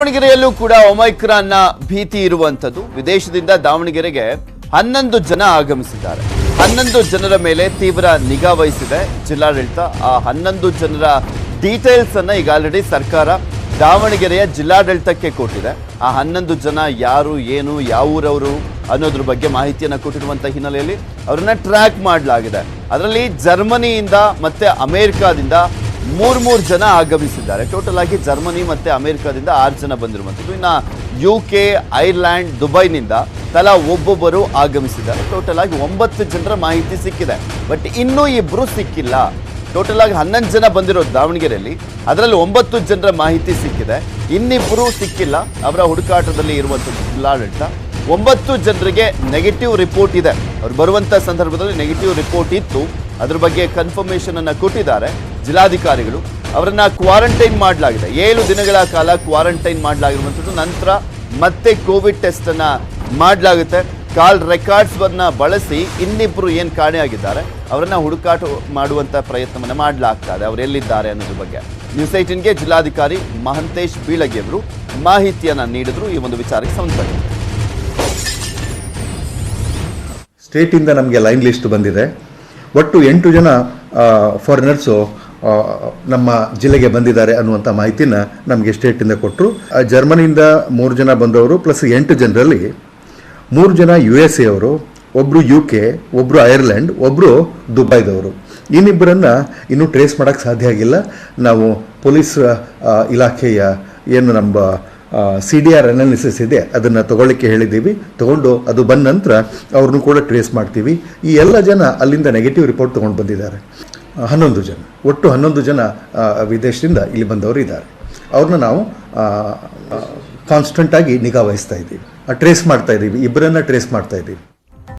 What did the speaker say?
ದಾವಣಗೆರೆಯಲ್ಲೂ ಕೂಡ ಒಮೈಕ್ರಾನ್ನ ಭೀತಿ ಇರುವಂತದ್ದು. ವಿದೇಶದಿಂದ ದಾವಣಗೆರೆಗೆ 11 ಜನ ಆಗಮಿಸಿದ್ದಾರೆ. 11 ಜನರ ಮೇಲೆ ತೀವ್ರ ನಿಗಾ ವಹಿಸಿದೆ ಜಿಲ್ಲಾಡಳಿತ. ಆ 11 ಜನರ ಡೀಟೇಲ್ಸ್ ಅನ್ನ ಈಗ ಆಲ್ರೆಡಿ ಸರ್ಕಾರ ದಾವಣಗೆರೆಯ ಜಿಲ್ಲಾಡಳಿತಕ್ಕೆ ಕೊಟ್ಟಿದೆ. ಆ 11 ಜನ ಯಾರು, ಏನು, ಯಾವ ಊರವರು ಅನ್ನೋದ್ರ ಬಗ್ಗೆ ಮಾಹಿತಿಯನ್ನು ಕೊಟ್ಟಿರುವಂತಹ ಹಿನ್ನೆಲೆಯಲ್ಲಿ ಅವರನ್ನ ಟ್ರ್ಯಾಕ್ ಮಾಡಲಾಗಿದೆ. ಅದರಲ್ಲಿ ಜರ್ಮನಿಯಿಂದ ಮತ್ತೆ ಅಮೆರಿಕಾದಿಂದ ಮೂರು ಜನ ಆಗಮಿಸಿದ್ದಾರೆ. ಟೋಟಲ್ ಆಗಿ ಜರ್ಮನಿ ಮತ್ತೆ ಅಮೆರಿಕಾದಿಂದ 6 ಜನ ಬಂದಿರುವಂಥದ್ದು. ಇನ್ನು UK, ಐರ್ಲ್ಯಾಂಡ್, ದುಬೈನಿಂದ ತಲಾ ಒಬ್ಬೊಬ್ಬರು ಆಗಮಿಸಿದ್ದಾರೆ. ಟೋಟಲ್ ಆಗಿ 9 ಜನರ ಮಾಹಿತಿ ಸಿಕ್ಕಿದೆ. ಬಟ್ ಇನ್ನೂ ಇಬ್ರು ಸಿಕ್ಕಿಲ್ಲ. ಟೋಟಲ್ ಆಗಿ 11 ಜನ ಬಂದಿರೋದು ದಾವಣಗೆರೆಯಲ್ಲಿ, ಅದರಲ್ಲಿ 9 ಜನರ ಮಾಹಿತಿ ಸಿಕ್ಕಿದೆ. ಇನ್ನಿಬ್ಬರು ಸಿಕ್ಕಿಲ್ಲ. ಅವರ ಹುಡುಕಾಟದಲ್ಲಿ ಇರುವಂಥದ್ದು ಜಿಲ್ಲಾಡಳಿತ. 9 ಜನರಿಗೆ ನೆಗೆಟಿವ್ ರಿಪೋರ್ಟ್ ಇದೆ. ಅವ್ರು ಬರುವಂಥ ಸಂದರ್ಭದಲ್ಲಿ ನೆಗೆಟಿವ್ ರಿಪೋರ್ಟ್ ಇತ್ತು. ಅದ್ರ ಬಗ್ಗೆ ಕನ್ಫರ್ಮೇಷನ್ ಅನ್ನು ಕೊಟ್ಟಿದ್ದಾರೆ ಜಿಲ್ಲಾಧಿಕಾರಿಗಳು. ಅವರನ್ನ ಕ್ವಾರಂಟೈನ್ ಮಾಡಲಾಗಿದೆ. 7 ದಿನಗಳ ಕಾಲ ಕ್ವಾರಂಟೈನ್ ಮಾಡಲಾಗಿರುವಂಥದ್ದು. ನಂತರ ಮತ್ತೆ ಕೋವಿಡ್ ಟೆಸ್ಟ್ ಅನ್ನ ಮಾಡಲಾಗುತ್ತೆ. ಕಾಲ್ ರೆಕಾರ್ಡ್ಸ್ ಅನ್ನ ಬಳಸಿ ಇನ್ನಿಬ್ರು ಏನು ಕಾಣೆಯಾಗಿದ್ದಾರೆ ಅವರನ್ನ ಹುಡುಕಾಟ ಮಾಡುವಂತ ಪ್ರಯತ್ನವನ್ನ ಮಾಡಲಾಗ್ತಾ ಇದೆ. ಅವರು ಎಲ್ಲಿದ್ದಾರೆ ಅನ್ನೋದ್ರ ಬಗ್ಗೆ ನ್ಯೂಸ್ 18ಗೆ ಜಿಲ್ಲಾಧಿಕಾರಿ ಮಹಂತೇಶ್ ಬೀಳಗಿ ಅವರು ಮಾಹಿತಿಯನ್ನ ನೀಡಿದ್ರು. ಈ ಒಂದು ವಿಚಾರಕ್ಕೆ ಸಂಬಂಧಪಟ್ಟಂತೆ ಸ್ಟೇಟ್ ಇಂದ ನಮಗೆ ಲೈನ್ ಲಿಸ್ಟ್ ಬಂದಿದೆ. ಒಟ್ಟು 8 ಜನ ಫಾರಿನರ್ಸು ನಮ್ಮ ಜಿಲ್ಲೆಗೆ ಬಂದಿದ್ದಾರೆ ಅನ್ನುವಂಥ ಮಾಹಿತಿನ ನಮಗೆ ಸ್ಟೇಟಿಂದ ಕೊಟ್ಟರು. ಜರ್ಮನಿಯಿಂದ 3 ಜನ ಬಂದವರು ಪ್ಲಸ್ 8 ಜನರಲ್ಲಿ 3 ಜನ USA ಅವರು, ಒಬ್ಬರು UK, ಒಬ್ಬರು ಐರ್ಲ್ಯಾಂಡ್, ಒಬ್ಬರು ದುಬೈದವರು. ಇನ್ನಿಬ್ಬರನ್ನು ಇನ್ನೂ ಟ್ರೇಸ್ ಮಾಡೋಕ್ಕೆ ಸಾಧ್ಯ ಆಗಿಲ್ಲ. ನಾವು ಪೊಲೀಸ್ ಇಲಾಖೆಯ ಏನು ನಮ್ಮ CDR ಅನಾಲಿಸಿಸ್ ಇದೆ ಅದನ್ನು ತಗೊಳ್ಳಿಕ್ಕೆ ಹೇಳಿದ್ದೀವಿ. ತಗೊಂಡು ಅದು ಬಂದ ನಂತರ ಅವ್ರನ್ನೂ ಕೂಡ ಟ್ರೇಸ್ ಮಾಡ್ತೀವಿ. ಈ ಎಲ್ಲ ಜನ ಅಲ್ಲಿಂದ ನೆಗೆಟಿವ್ ರಿಪೋರ್ಟ್ ತೊಗೊಂಡು ಬಂದಿದ್ದಾರೆ. 11 ಜನ, ಒಟ್ಟು 11 ಜನ ವಿದೇಶದಿಂದ ಇಲ್ಲಿ ಬಂದವರು ಇದ್ದಾರೆ. ಅವ್ರನ್ನ ನಾವು ಕಾನ್ಸ್ಟೆಂಟಾಗಿ ನಿಗಾ ವಹಿಸ್ತಾ ಇದ್ದೀವಿ, ಟ್ರೇಸ್ ಮಾಡ್ತಾ ಇದ್ದೀವಿ. ಇಬ್ಬರನ್ನ ಟ್ರೇಸ್ ಮಾಡ್ತಾ ಇದ್ದೀವಿ.